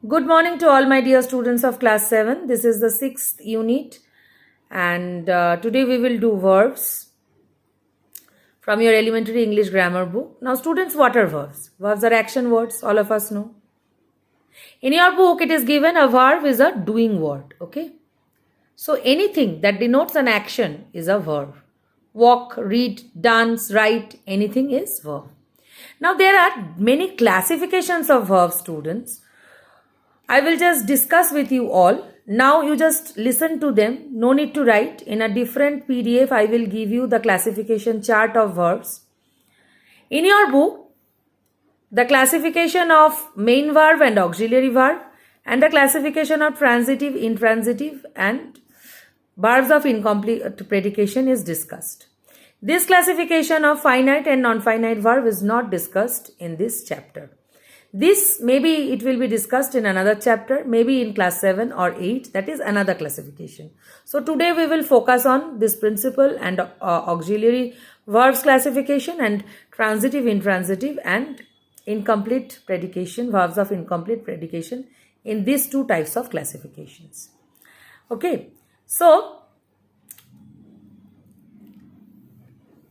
Good morning to all my dear students of class 7. This is the sixth unit, and today we will do verbs from your elementary English grammar book. Now, students, what are verbs? Verbs are action words, all of us know. In your book, it is given a verb is a doing word, okay? So, anything that denotes an action is a verb. Walk, read, dance, write, anything is verb. Now, there are many classifications of verbs, students. I will just discuss with you all. Now you just listen to them. No need to write. In a different PDF, I will give you the classification chart of verbs. In your book, the classification of main verb and auxiliary verb, and the classification of transitive, intransitive, and verbs of incomplete predication is discussed. This classification of finite and non-finite verb is not discussed in this chapter. This maybe it will be discussed in another chapter, maybe in class 7 or 8, that is another classification. So today we will focus on this principal and auxiliary verbs classification and transitive, intransitive and incomplete predication, verbs of incomplete predication in these two types of classifications. Okay, so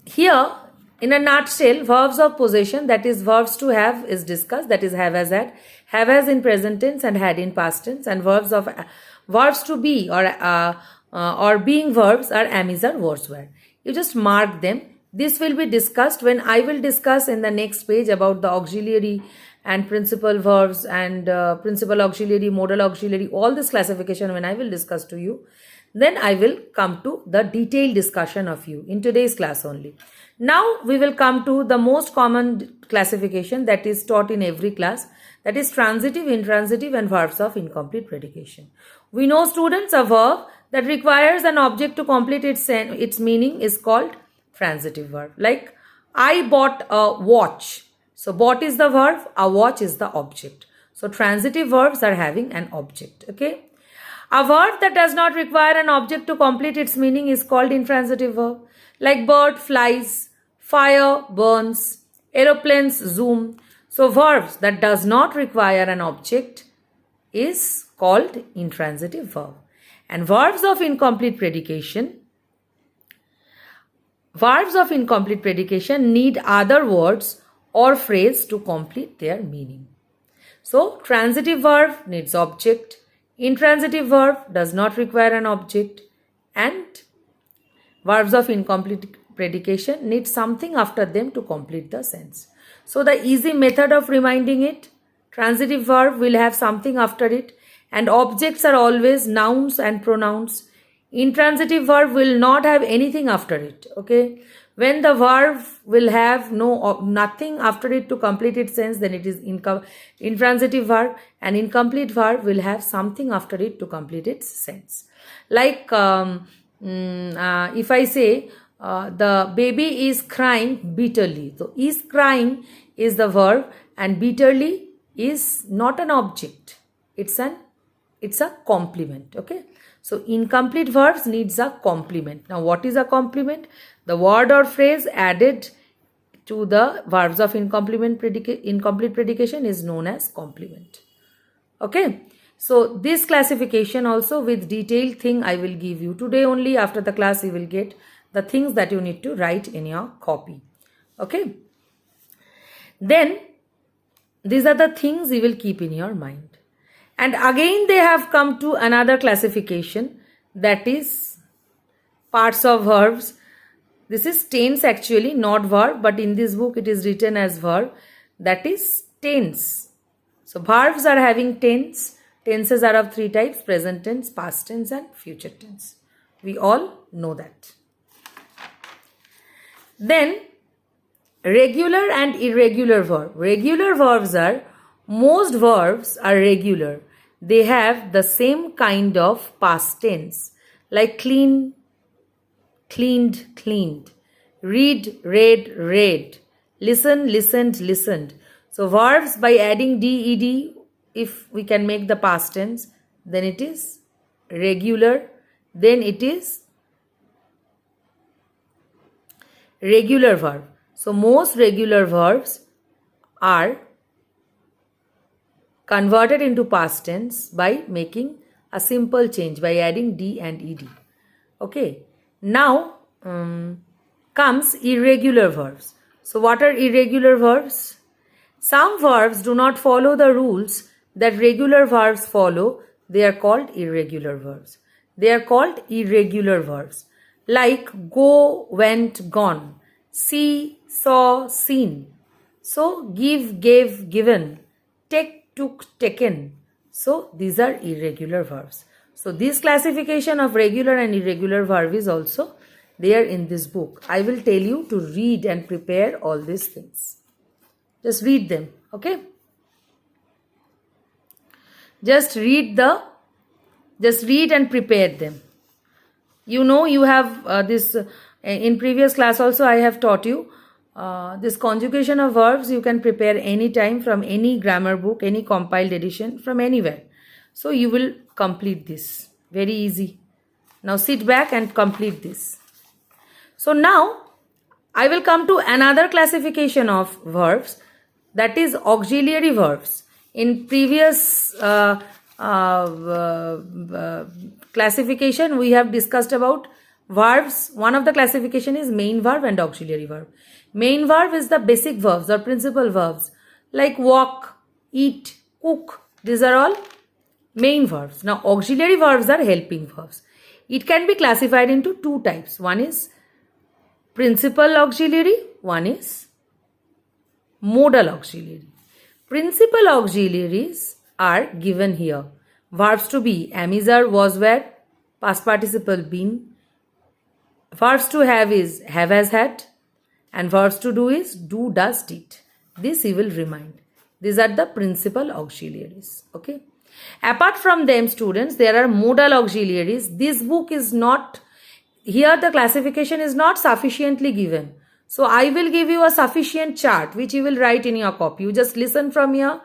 here in a nutshell, verbs of possession, that is verbs to have, is discussed, that is have as has in present tense and had in past tense, and verbs to be or being verbs are am, is, or was, were. You just mark them. This will be discussed when I will discuss in the next page about the auxiliary and principal verbs and principal auxiliary, modal auxiliary, all this classification when I will discuss to you. Then I will come to the detailed discussion of you in today's class only. Now we will come to the most common classification that is taught in every class, that is transitive, intransitive and verbs of incomplete predication. We know, students, a verb that requires an object to complete its meaning is called transitive verb. Like I bought a watch. So bought is the verb, a watch is the object. So transitive verbs are having an object. Okay. A verb that does not require an object to complete its meaning is called intransitive verb. Like bird flies, fire burns, aeroplanes zoom. So verbs that does not require an object is called intransitive verb. And verbs of incomplete predication need other words or phrase to complete their meaning. So transitive verb needs object, intransitive verb does not require an object, and verbs of incomplete predication need something after them to complete the sense. So the easy method of reminding it, transitive verb will have something after it, and objects are always nouns and pronouns. Intransitive verb will not have anything after it. Okay, when the verb will have nothing after it to complete its sense, then it is intransitive verb, and incomplete verb will have something after it to complete its sense. Like if I say the baby is crying bitterly, so is crying is the verb and bitterly is not an object, it's a complement. Okay, so incomplete verbs needs a complement. Now what is a complement? The word or phrase added to the verbs of incomplete predication is known as complement. Okay, so this classification also with detailed thing I will give you today only. After the class you will get the things that you need to write in your copy. Okay, then these are the things you will keep in your mind. And again they have come to another classification, that is parts of verbs. This is tense actually, not verb, but in this book it is written as verb, that is tense. So verbs are having tense. Tenses are of three types: present tense, past tense and future tense. We all know that. Then regular and irregular verb. Regular verbs are, most verbs are regular. They have the same kind of past tense, like clean, cleaned, cleaned, read, read, read, listen, listened, listened. So verbs by adding ded, if we can make the past tense, then it is regular, then it is regular verb. So most regular verbs are converted into past tense by making a simple change by adding d and ed. Okay. Now comes irregular verbs. So what are irregular verbs? Some verbs do not follow the rules that regular verbs follow. They are called irregular verbs. They are called irregular verbs. Like go, went, gone. See, saw, seen. So give, gave, given. Take, took, taken. So these are irregular verbs. So this classification of regular and irregular verb is also there in this book. I will tell you to read and prepare all these things. Just read them, okay? Just read and prepare them. You know, you have this, in previous class also I have taught you this conjugation of verbs you can prepare anytime from any grammar book, any compiled edition, from anywhere. So you will complete this. Very easy. Now sit back and complete this. So now I will come to another classification of verbs, that is auxiliary verbs. In previous classification we have discussed about verbs. One of the classification is main verb and auxiliary verb. Main verb is the basic verbs or principal verbs like walk, eat, cook. These are all main verbs. Now auxiliary verbs are helping verbs. It can be classified into two types. One is principal auxiliary, one is modal auxiliary. Principal auxiliaries are given here. Verbs to be am, is, are, was, were, past participle been. Verbs to have is have, has, had, and verbs to do is do, does, did. This you will remind. These are the principal auxiliaries. Okay. Apart from them, students, there are modal auxiliaries. This book is not, here the classification is not sufficiently given. So I will give you a sufficient chart which you will write in your copy. You just listen from here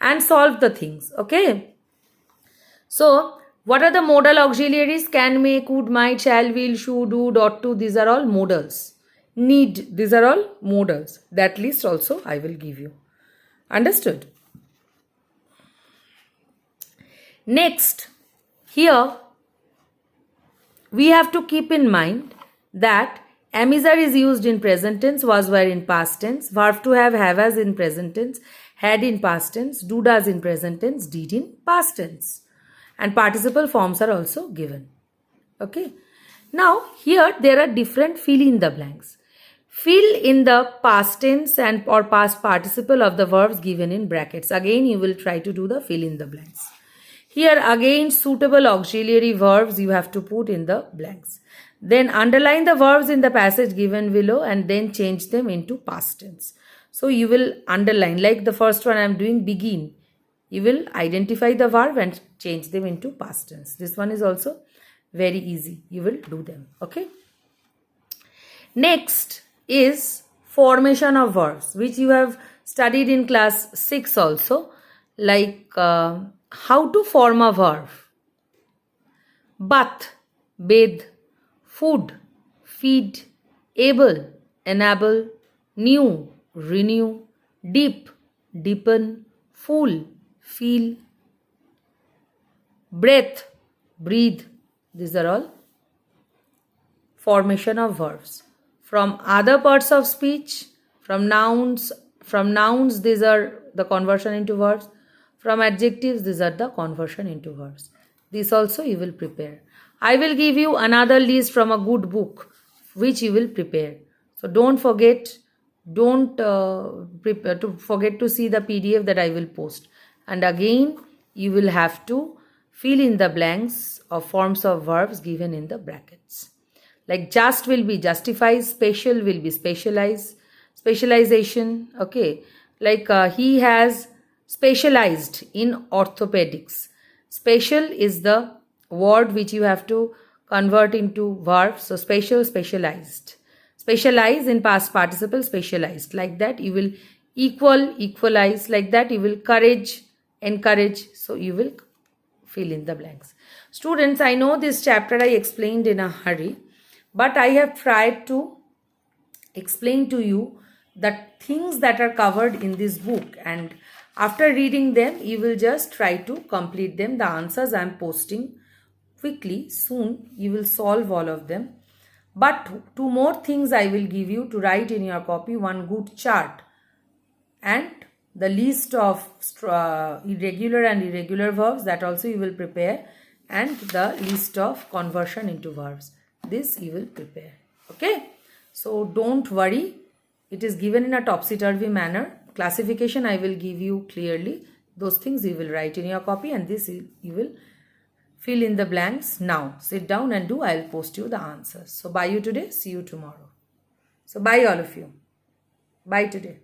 and solve the things. Okay. So what are the modal auxiliaries? Can, may, could, might, shall, will, should, do, ought to. These are all modals. Need. These are all modals. That list also I will give you. Understood? Next, here we have to keep in mind that am, is, are is used in present tense, was, were in past tense, verb to have, as in present tense, had in past tense, do, does in present tense, did in past tense, and participle forms are also given. Okay. Now here there are different fill in the blanks. Fill in the past tense and or past participle of the verbs given in brackets. Again you will try to do the fill in the blanks. Here again suitable auxiliary verbs you have to put in the blanks. Then underline the verbs in the passage given below and then change them into past tense. So you will underline, like the first one I am doing, begin. You will identify the verb and change them into past tense. This one is also very easy. You will do them. Okay. Next is formation of verbs, which you have studied in class 6 also, like how to form a verb. Bath, bathe, food, feed, able, enable, new, renew, deep, deepen, full, feel, breath, breathe. These are all formation of verbs. From other parts of speech, from nouns these are the conversion into verbs. From adjectives, these are the conversion into verbs. This also you will prepare. I will give you another list from a good book which you will prepare. So don't forget, forget to see the PDF that I will post. And again, you will have to fill in the blanks of forms of verbs given in the brackets. Like just will be justifies, special will be specialize, specialization. Okay. Like he has specialized in orthopedics. Special is the word which you have to convert into verbs. So special, specialized. Specialize in past participle, specialized. Like that you will equal, equalize. Like that you will courage, encourage. So you will fill in the blanks. Students, I know this chapter I explained in a hurry, but I have tried to explain to you the things that are covered in this book, and After reading them, you will just try to complete them. The answers I am posting quickly. Soon you will solve all of them. But two more things I will give you to write in your copy. One good chart and the list of irregular and irregular verbs, that also you will prepare, and the list of conversion into verbs. This you will prepare. Okay. So don't worry. It is given in a topsy-turvy manner. Classification I will give you clearly. Those things you will write in your copy, and this you will fill in the blanks now. Sit down and do. I will post you the answers. So bye you today. See you tomorrow. So bye all of you. Bye today.